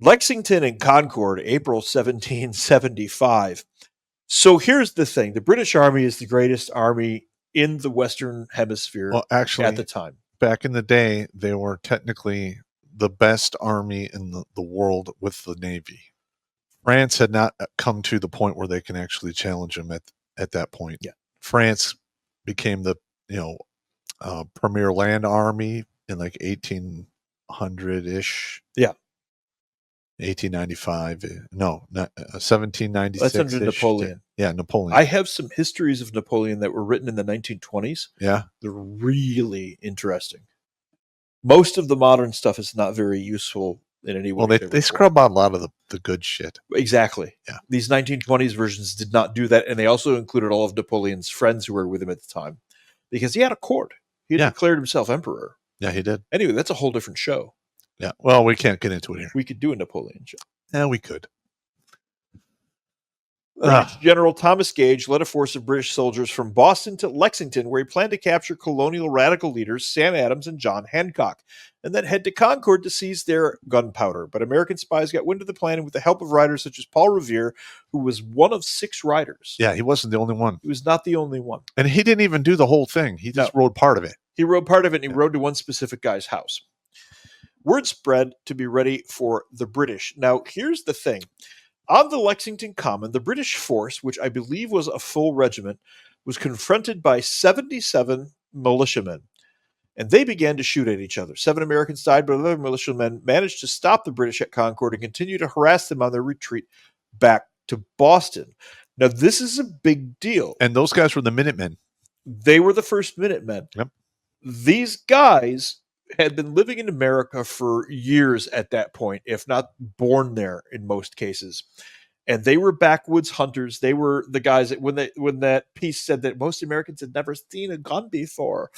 Lexington and Concord, April 1775. So here's the thing. The British Army is the greatest army in the Western Hemisphere Well, actually, at the time. back in the day, they were technically the best army in the world with the Navy. France had not come to the point where they can actually challenge them at that point. Yeah. France became the premier land army in like 1800-ish. Yeah. 1895. No, not 1796. That's under Napoleon. Yeah, Napoleon. I have some histories of Napoleon that were written in the 1920s. Yeah. They're really interesting. Most of the modern stuff is not very useful in any way. Well, they scrub out a lot of the good shit. Exactly. Yeah. These 1920s versions did not do that, and they also included all of Napoleon's friends who were with him at the time, because he had a court. He had declared himself emperor. Yeah, he did. Anyway, that's a whole different show. Yeah. Well, we can't get into it here. We could do a Napoleon show. Yeah, we could. General Thomas Gage led a force of British soldiers from Boston to Lexington, where he planned to capture colonial radical leaders Sam Adams and John Hancock, and then head to Concord to seize their gunpowder. But American spies got wind of the plan, and with the help of writers such as Paul Revere, who was one of 6 writers. Yeah, he wasn't the only one. He was not the only one. And he didn't even do the whole thing. He just wrote part of it. He wrote part of it, and he rode to one specific guy's house. Word spread to be ready for the British. Now, here's the thing. On the Lexington Common, the British force, which I believe was a full regiment, was confronted by 77 militiamen, and they began to shoot at each other. 7 Americans died, but 11 militiamen managed to stop the British at Concord and continue to harass them on their retreat back to Boston. Now, this is a big deal. And those guys were the Minutemen. They were the first Minutemen. Yep. These guys had been living in America for years at that point, if not born there in most cases. And they were backwoods hunters. They were the guys that when that piece said that most Americans had never seen a gun before.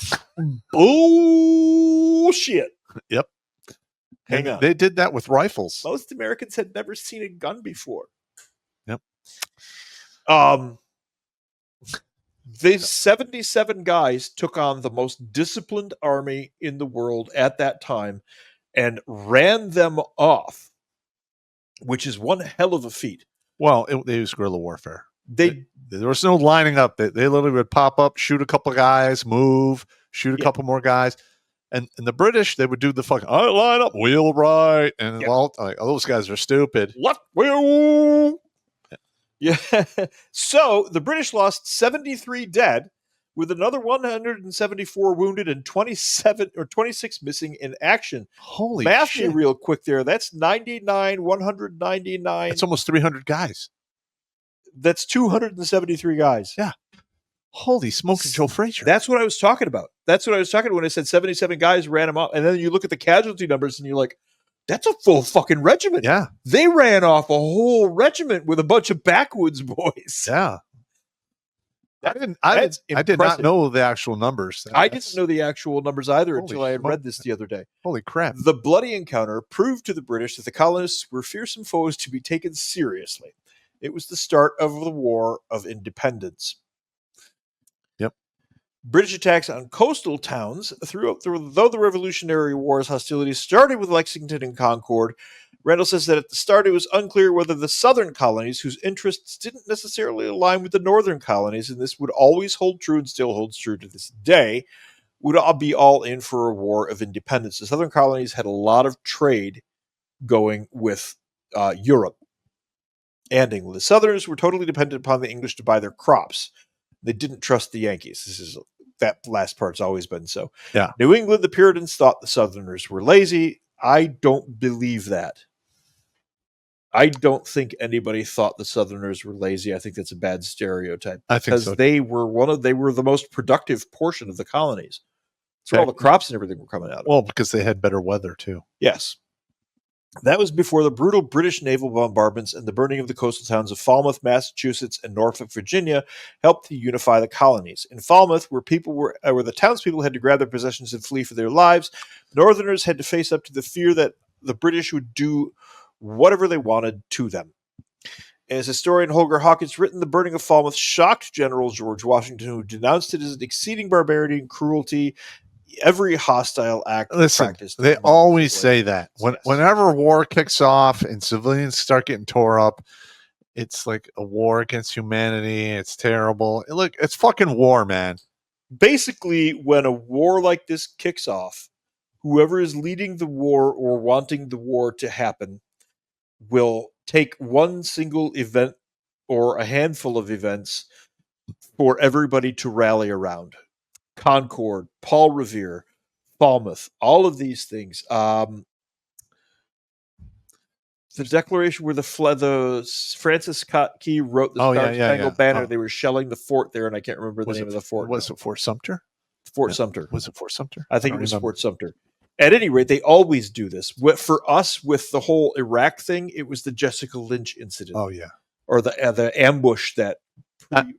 Bullshit. Yep. Hang on. They did that with rifles. Most Americans had never seen a gun before. Yep. These 77 guys took on the most disciplined army in the world at that time and ran them off, which is one hell of a feat. Well, they used guerrilla warfare. There was no lining up. They literally would pop up, shoot a couple guys, move, shoot a couple more guys. And the British, they would do the fucking, all right, line up, wheel right. And those guys are stupid. Left wheel. Yeah. So the British lost 73 dead, with another 174 wounded and 26 missing in action. Holy Math shit. me real quick there. That's 199. That's almost 300 guys. That's 273 guys. Yeah. Holy smoking Joe Frazier. That's what I was talking about. That's what I was talking about when I said 77 guys ran them off. And then you look at the casualty numbers and you're like, that's a full fucking regiment. Yeah. They ran off a whole regiment with a bunch of backwoods boys. Yeah. I did not know the actual numbers. I didn't know the actual numbers either until I had read this the other day. Holy crap. The bloody encounter proved to the British that the colonists were fearsome foes to be taken seriously. It was the start of the War of Independence. Yep. British attacks on coastal towns though the Revolutionary War's hostilities started with Lexington and Concord. Randall says that at the start it was unclear whether the southern colonies, whose interests didn't necessarily align with the northern colonies, and this would always hold true and still holds true to this day, would all be all in for a war of independence. The southern colonies had a lot of trade going with Europe and England. The Southerners were totally dependent upon the English to buy their crops. They didn't trust the Yankees. That last part's always been so. Yeah. New England, the Puritans thought the Southerners were lazy. I don't believe that. I don't think anybody thought the Southerners were lazy. I think that's a bad stereotype. I think so. Because they were the most productive portion of the colonies. That's where all the crops and everything were coming out of. Well, because they had better weather too. Yes. That was before the brutal British naval bombardments and the burning of the coastal towns of Falmouth, Massachusetts, and Norfolk, Virginia, helped to unify the colonies. In Falmouth, where the townspeople had to grab their possessions and flee for their lives, Northerners had to face up to the fear that the British would do whatever they wanted to them. As historian Holger Hawkins written, the burning of Falmouth shocked General George Washington, who denounced it as an exceeding barbarity and cruelty. every hostile act. Listen, practiced they among always civilians. say that Yes. whenever war kicks off and civilians start getting tore up, it's like a war against humanity. It's terrible. Look, it's fucking war, man. Basically, when a war like this kicks off, whoever is leading the war or wanting the war to happen will take one single event or a handful of events for everybody to rally around. Concord, Paul Revere, Falmouth, all of these things. The Declaration where the Francis Scott Key wrote the Star Spangled Banner. They were shelling the fort there, and I can't remember the name of the fort. Was it Fort Sumter? Fort Sumter. Was it Fort Sumter? I think it was Fort Sumter. At any rate, they always do this. For us, with the whole Iraq thing, it was the Jessica Lynch incident. Oh, yeah. Or the ambush that... I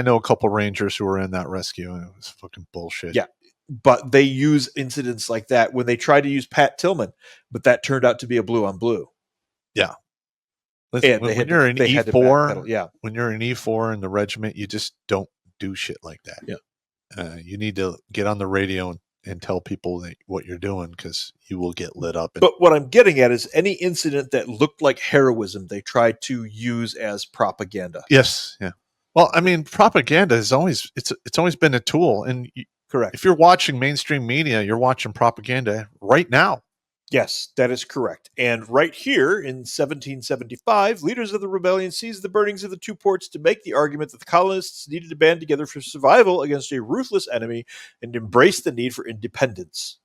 know a couple Rangers who were in that rescue, and it was fucking bullshit. Yeah. But they use incidents like that when they try to use Pat Tillman, but that turned out to be a blue on blue. Yeah. Listen, when you're an E4, when you're an E4 in the regiment, you just don't do shit like that. Yeah. You need to get on the radio and tell people what you're doing, because you will get lit up. But what I'm getting at is any incident that looked like heroism, they tried to use as propaganda. Yes. Yeah. Well, I mean, propaganda is always been a tool, and correct. If you're watching mainstream media, you're watching propaganda right now. Yes, that is correct. And right here in 1775, leaders of the rebellion seized the burnings of the two ports to make the argument that the colonists needed to band together for survival against a ruthless enemy and embrace the need for independence.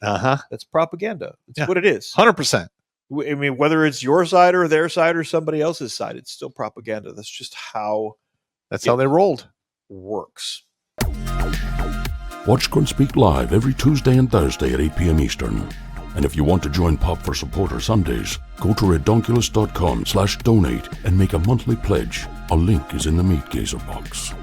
That's propaganda. That's what it is. 100%. I mean, whether it's your side or their side or somebody else's side, it's still propaganda. That's just how... That's how they rolled. Works. Watch Grunt Speak live every Tuesday and Thursday at 8 p.m. Eastern. And if you want to join Pop for Supporter Sundays, go to redonkulous.com/donate and make a monthly pledge. A link is in the Meat Gazer box.